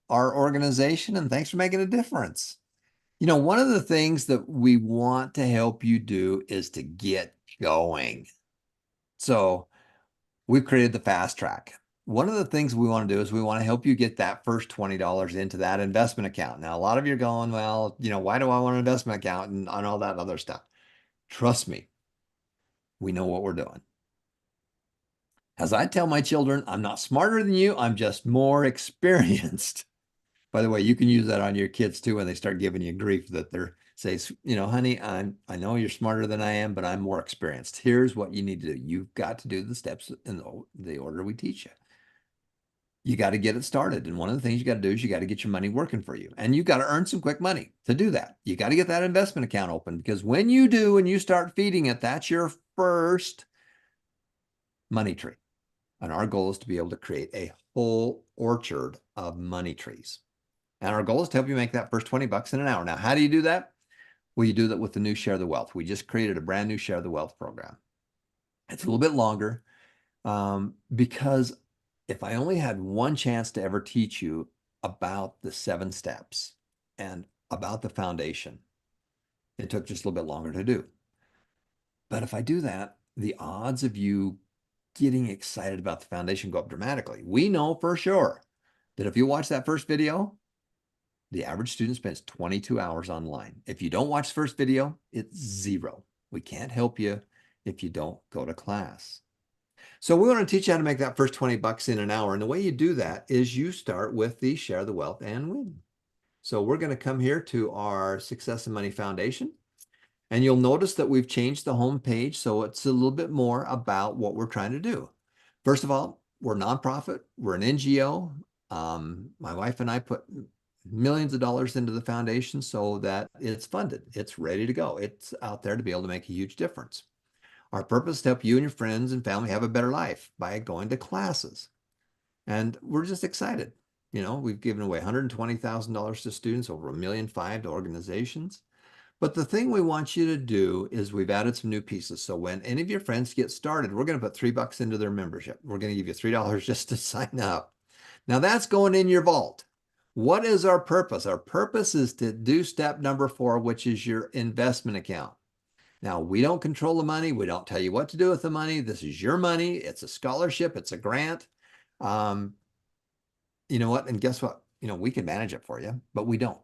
our organization, and thanks for making a difference. One of the things that we want to help you do is to get going. So we've created the fast track. One of the things we want to do is we want to help you get that first $20 into that investment account. Now, a lot of you are going, well, why do I want an investment account and on all that other stuff? Trust me, we know what we're doing. As I tell my children, I'm not smarter than you, I'm just more experienced. By the way, you can use that on your kids too when they start giving you grief that they're say, honey, I know you're smarter than I am, but I'm more experienced. Here's what you need to do. You've got to do the steps in the order we teach you. You got to get it started. And one of the things you got to do is you got to get your money working for you. And you got to earn some quick money to do that. You got to get that investment account open because when you do and you start feeding it, that's your first money tree. And our goal is to be able to create a whole orchard of money trees. And our goal is to help you make that first 20 bucks in an hour. Now, how do you do that? Well, you do that with the new Share the Wealth. We just created a brand new Share the Wealth program. It's a little bit longer because if I only had one chance to ever teach you about the 7 steps and about the foundation, it took just a little bit longer to do. But if I do that, the odds of you getting excited about the foundation go up dramatically. We know for sure that if you watch that first video, the average student spends 22 hours online. If you don't watch the first video, it's 0. We can't help you if you don't go to class. So we want to teach you how to make that first 20 bucks in an hour. And the way you do that is you start with the Share the Wealth and Win. So we're going to come here to our Success and Money Foundation. And you'll notice that we've changed the home page. So it's a little bit more about what we're trying to do. First of all, we're a nonprofit. We're an NGO. My wife and I put millions of dollars into the foundation so that it's funded. It's ready to go. It's out there to be able to make a huge difference. Our purpose is to help you and your friends and family have a better life by going to classes. And we're just excited. We've given away $120,000 to students, over $1.5 million to organizations. But the thing we want you to do is we've added some new pieces. So when any of your friends get started, we're going to put $3 into their membership. We're going to give you $3 just to sign up. Now that's going in your vault. What is our purpose? Our purpose is to do step number 4, which is your investment account. Now, we don't control the money. We don't tell you what to do with the money. This is your money. It's a scholarship. It's a grant. You know what? And guess what? We can manage it for you, but we don't.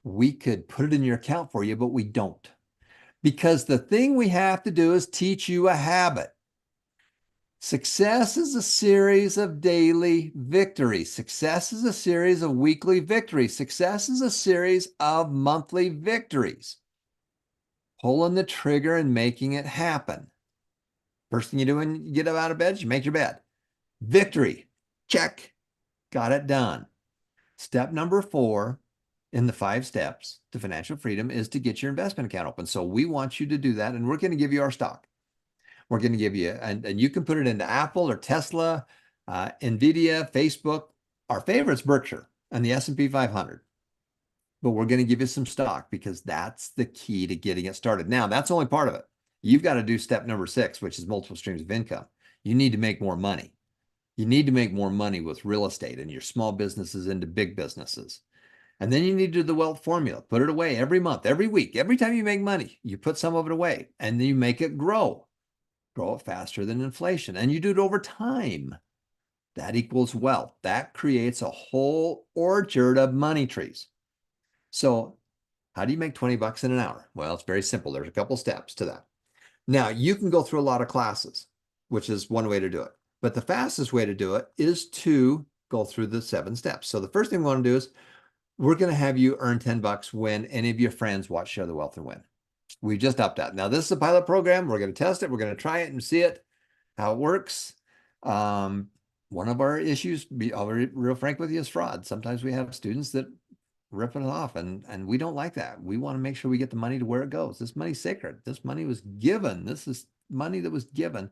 We could put it in your account for you, but we don't. Because the thing we have to do is teach you a habit. Success is a series of daily victories. Success is a series of weekly victories. Success is a series of monthly victories. Pulling the trigger and making it happen. First thing you do when you get up out of bed, you make your bed. Victory. Check. Got it done. Step number 4 in the 5 steps to financial freedom is to get your investment account open. So we want you to do that, and we're going to give you our stock. We're going to give you, and you can put it into Apple or Tesla, NVIDIA, Facebook. Our favorite's Berkshire and the S&P 500. But we're going to give you some stock because that's the key to getting it started. Now, that's only part of it. You've got to do step number 6, which is multiple streams of income. You need to make more money. You need to make more money with real estate and your small businesses into big businesses. And then you need to do the wealth formula. Put it away every month, every week, every time you make money, you put some of it away and then you make it grow. Grow it faster than inflation. And you do it over time. That equals wealth. That creates a whole orchard of money trees. So how do you make 20 bucks in an hour? Well, it's very simple. There's a couple steps to that. Now, you can go through a lot of classes, which is one way to do it. But the fastest way to do it is to go through the 7 steps. So the first thing we want to do is we're going to have you earn 10 bucks when any of your friends watch Share the Wealth and Win. We just upped that. Now, this is a pilot program. We're going to test it. We're going to try it and see it, how it works. One of our issues, I'll be real frank with you, is fraud. Sometimes we have students that rip it off, and we don't like that. We want to make sure we get the money to where it goes. This money's sacred. This money was given. This is money that was given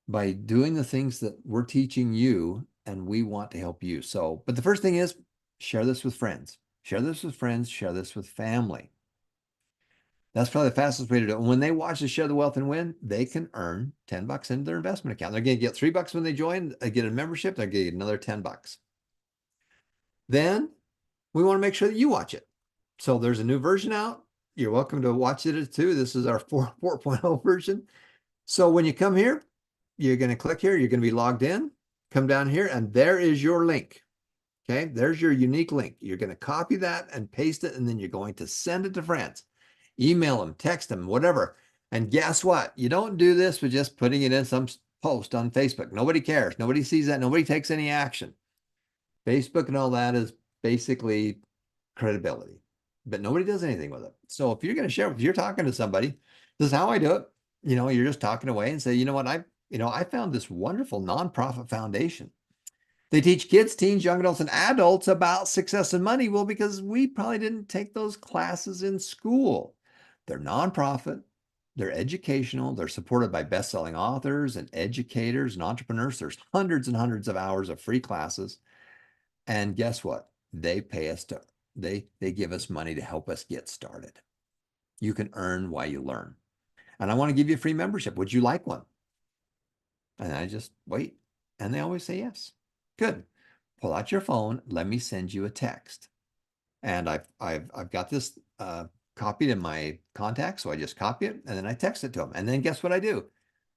by doing the things that we're teaching you, and we want to help you. So, but the first thing is share this with friends. Share this with friends. Share this with family. That's probably the fastest way to do it. And when they watch the Share the Wealth and Win, they can earn 10 bucks into their investment account. They're going to get $3 when they join. They get a membership. They're going to get another 10 bucks. then we want to make sure that you watch it. So there's a new version out. You're welcome to watch it too. This is our 4.0 version. So when you come here, you're going to click here. You're going to be logged in. Come down here, and there is your link. Okay, there's your unique link. You're going to copy that and paste it, and then you're going to send it to friends. Email them, text them, whatever. And guess what? You don't do this with just putting it in some post on Facebook. Nobody cares. Nobody sees that. Nobody takes any action. Facebook and all that is basically credibility, but nobody does anything with it. So if you're going to share, if you're talking to somebody, this is how I do it. You're just talking away and say, you know what, I found this wonderful nonprofit foundation. They teach kids, teens, young adults, and adults about success and money. Well, because we probably didn't take those classes in school. They're nonprofit, they're educational, they're supported by best-selling authors and educators and entrepreneurs. There's hundreds and hundreds of hours of free classes. And guess what? They pay us to, they give us money to help us get started. You can earn while you learn. And I want to give you a free membership. Would you like one? And I just wait. And they always say yes. Good. Pull out your phone. Let me send you a text. And I've got this copied in my contacts. So I just copy it and then I text it to them. And then guess what I do?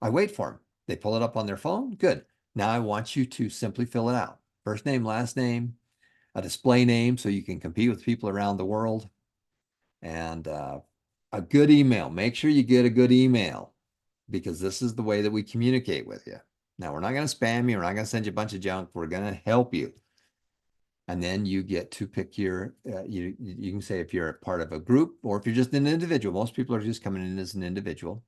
I wait for them. They pull it up on their phone. Good. Now I want you to simply fill it out. First name, last name, a display name so you can compete with people around the world, and a good email. Make sure you get a good email because this is the way that we communicate with you. Now, we're not going to spam you. We're not going to send you a bunch of junk. We're going to help you. And then you get to pick your, you can say if you're a part of a group or if you're just an individual. Most people are just coming in as an individual.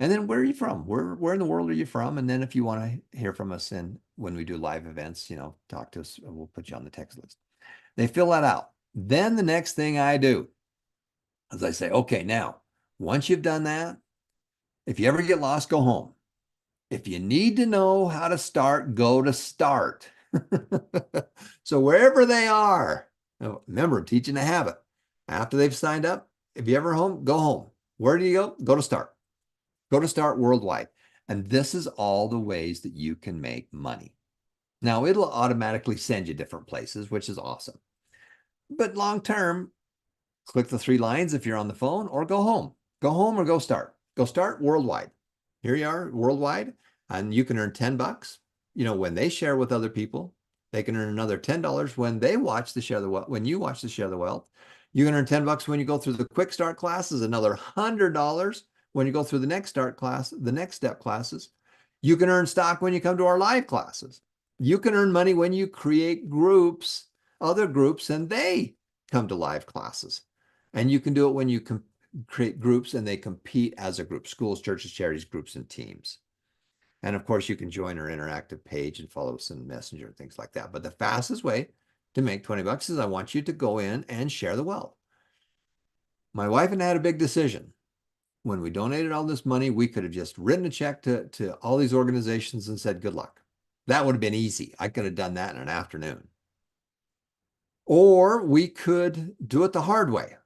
And then where are you from? Where in the world are you from? And then if you want to hear from us when we do live events, talk to us, we'll put you on the text list. They fill that out. Then the next thing I do is I say, okay, now, once you've done that, if you ever get lost, go home. If you need to know how to start, go to start. So wherever they are, remember, teaching a habit. After they've signed up, if you ever home, go home. Where do you go? Go to start. Go to start worldwide. And this is all the ways that you can make money. Now, it'll automatically send you different places, which is awesome. But long term, click the 3 lines if you're on the phone, or go home. Go home or go start. Go start worldwide. Here you are, worldwide, and you can earn $10. When they share with other people, they can earn another $10 when they watch the Share the Wealth. When you watch the Share the Wealth, you can earn $10 when you go through the Quick Start classes, another $100 when you go through the Next Start class, the Next Step classes. You can earn stock when you come to our live classes. You can earn money when you create groups, other groups, and they come to live classes. And you can do it when you create groups and they compete as a group, schools, churches, charities, groups, and teams. And of course, you can join our interactive page and follow us in Messenger and things like that. But the fastest way to make $20 is I want you to go in and share the wealth. My wife and I had a big decision. When we donated all this money, we could have just written a check to all these organizations and said, good luck. That would have been easy. I could have done that in an afternoon. Or we could do it the hard way.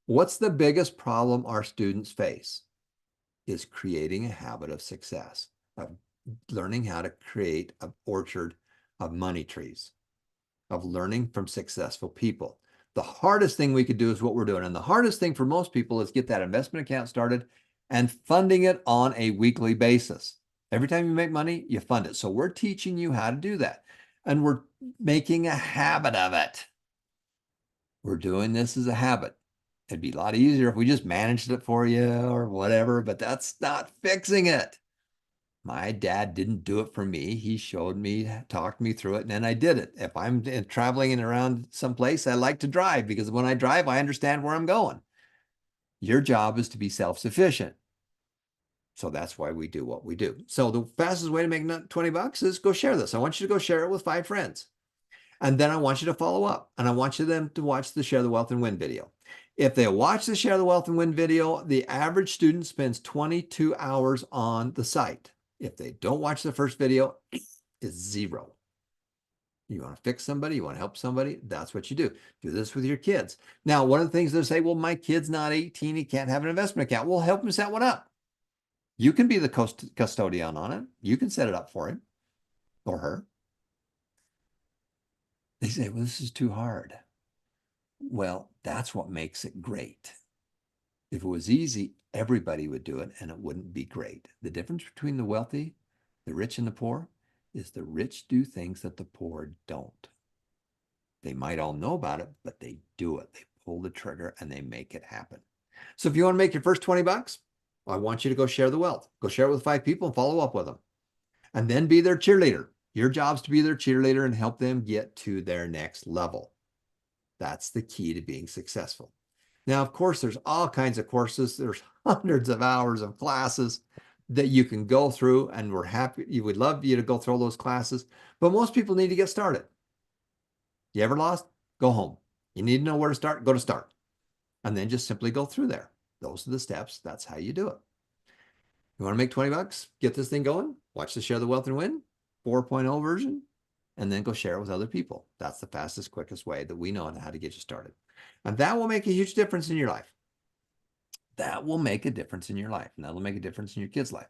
What's the biggest problem our students face? Is creating a habit of success, of learning how to create an orchard of money trees, of learning from successful people. The hardest thing we could do is what we're doing. And the hardest thing for most people is get that investment account started and funding it on a weekly basis. Every time you make money, you fund it. So we're teaching you how to do that. And we're making a habit of it. We're doing this as a habit. It'd be a lot easier if we just managed it for you or whatever, but that's not fixing it. My dad didn't do it for me. He showed me, talked me through it, and then I did it. If I'm traveling and around someplace, I like to drive because when I drive, I understand where I'm going. Your job is to be self-sufficient. So that's why we do what we do. So the fastest way to make $20 is go share this. I want you to go share it with 5 friends. And then I want you to follow up, and I want them to watch the Share the Wealth and Win video. If they watch the Share the Wealth and Win video, the average student spends 22 hours on the site. If they don't watch the first video, it's 0. You want to fix somebody, you want to help somebody, that's what you do. Do this with your kids. Now, one of the things they'll say, well, my kid's not 18, he can't have an investment account. We'll help him set one up. You can be the custodian on it. You can set it up for him or her. They say, well, this is too hard. Well, that's what makes it great. If it was easy, everybody would do it and it wouldn't be great. The difference between the wealthy, the rich, and the poor is the rich do things that the poor don't. They might all know about it, but they do it. They pull the trigger and they make it happen. So if you want to make your first 20 bucks, I want you to go share the wealth. Go share it with 5 people and follow up with them. And then be their cheerleader. Your job's to be their cheerleader and help them get to their next level. That's the key to being successful. Now, of course, there's all kinds of courses. There's hundreds of hours of classes that you can go through, and we're happy. You would love you to go through those classes, but most people need to get started. You ever lost? Go home. You need to know where to start, go to start. And then just simply go through there. Those are the steps. That's how you do it. You want to make 20 bucks? Get this thing going. Watch the Share the Wealth and Win 4.0 version, and then go share it with other people. That's the fastest, quickest way that we know how to get you started. And that will make a huge difference in your life. That will make a difference in your life. And that'll make a difference in your kids' life.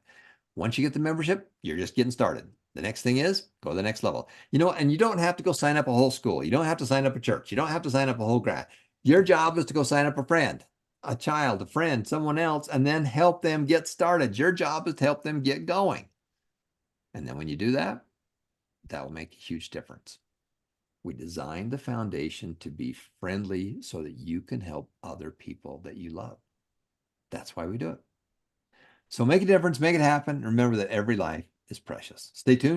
Once you get the membership, you're just getting started. The next thing is go to the next level. And you don't have to go sign up a whole school. You don't have to sign up a church. You don't have to sign up a whole grad. Your job is to go sign up a friend, a child, a friend, someone else, and then help them get started. Your job is to help them get going. And then when you do that, that will make a huge difference. We designed the foundation to be friendly so that you can help other people that you love. That's why we do it. So make a difference, make it happen. Remember that every life is precious. Stay tuned.